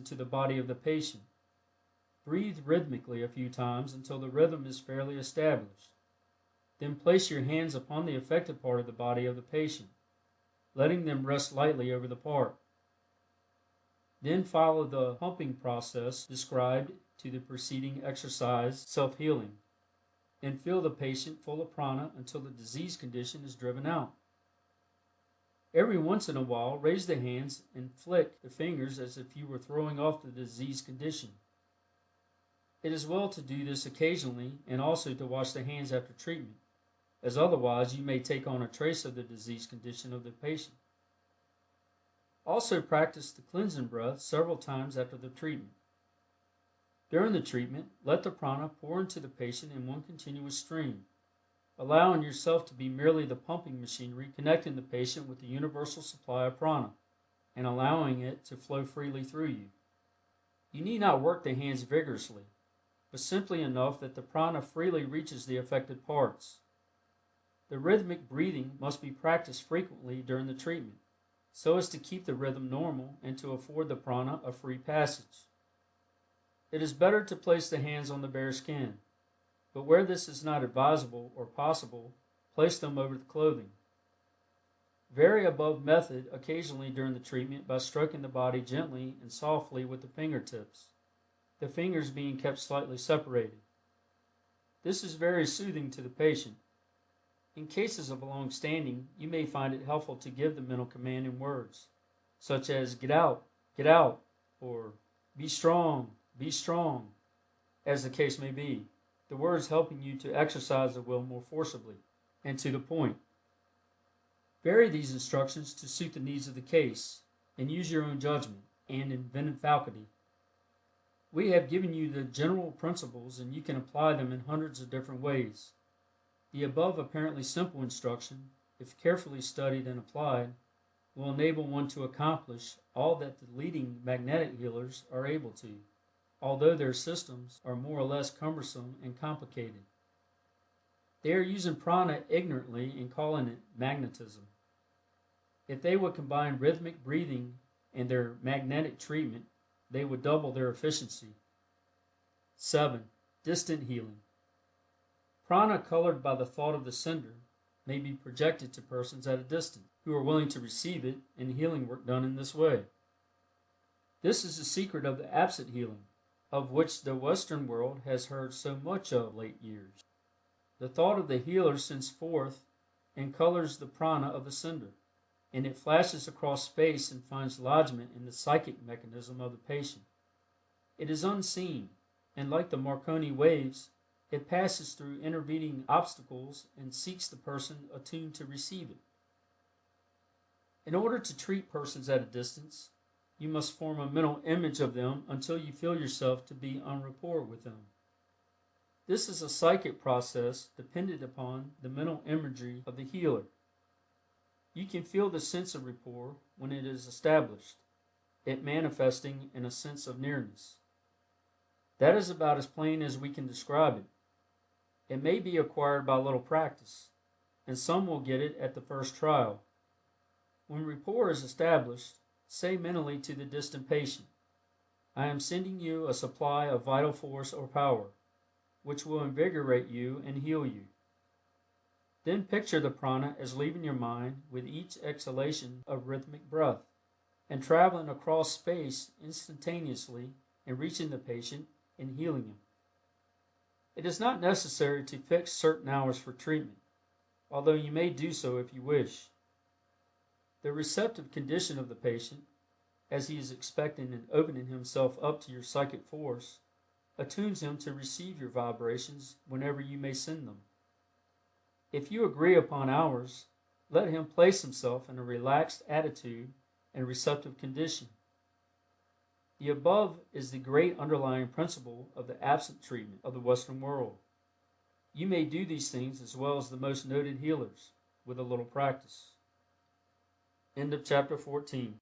into the body of the patient. Breathe rhythmically a few times until the rhythm is fairly established. Then place your hands upon the affected part of the body of the patient, letting them rest lightly over the part. Then follow the pumping process described to the preceding exercise, self-healing, and fill the patient full of prana until the disease condition is driven out. Every once in a while, raise the hands and flick the fingers as if you were throwing off the disease condition. It is well to do this occasionally and also to wash the hands after treatment, as otherwise you may take on a trace of the disease condition of the patient. Also practice the cleansing breath several times after the treatment. During the treatment, let the prana pour into the patient in one continuous stream, allowing yourself to be merely the pumping machinery connecting the patient with the universal supply of prana, and allowing it to flow freely through you. You need not work the hands vigorously, but simply enough that the prana freely reaches the affected parts. The rhythmic breathing must be practiced frequently during the treatment, so as to keep the rhythm normal and to afford the prana a free passage. It is better to place the hands on the bare skin, but where this is not advisable or possible, place them over the clothing. Vary above method occasionally during the treatment by stroking the body gently and softly with the fingertips, the fingers being kept slightly separated. This is very soothing to the patient. In cases of long standing, you may find it helpful to give the mental command in words, such as get out, or be strong, as the case may be, the words helping you to exercise the will more forcibly and to the point. Vary these instructions to suit the needs of the case, and use your own judgment and inventive faculty. We have given you the general principles, and you can apply them in hundreds of different ways. The above apparently simple instruction, if carefully studied and applied, will enable one to accomplish all that the leading magnetic healers are able to, although their systems are more or less cumbersome and complicated. They are using prana ignorantly and calling it magnetism. If they would combine rhythmic breathing and their magnetic treatment, they would double their efficiency. 7. Distant healing. Prana colored by the thought of the sender may be projected to persons at a distance who are willing to receive it, and healing work done in this way. This is the secret of the absent healing, of which the Western world has heard so much of late years. The thought of the healer sends forth and colors the prana of the sender, and it flashes across space and finds lodgment in the psychic mechanism of the patient. It is unseen, and like the Marconi waves, it passes through intervening obstacles and seeks the person attuned to receive it. In order to treat persons at a distance, you must form a mental image of them until you feel yourself to be en rapport with them. This is a psychic process dependent upon the mental imagery of the healer. You can feel the sense of rapport when it is established, it manifesting in a sense of nearness. That is about as plain as we can describe it. It may be acquired by a little practice, and some will get it at the first trial. When rapport is established, say mentally to the distant patient, I am sending you a supply of vital force or power, which will invigorate you and heal you. Then picture the prana as leaving your mind with each exhalation of rhythmic breath, and traveling across space instantaneously and reaching the patient and healing him. It is not necessary to fix certain hours for treatment, although you may do so if you wish. The receptive condition of the patient, as he is expecting and opening himself up to your psychic force, attunes him to receive your vibrations whenever you may send them. If you agree upon hours, let him place himself in a relaxed attitude and receptive condition. The above is the great underlying principle of the absent treatment of the Western world. You may do these things as well as the most noted healers, with a little practice. End of chapter 14.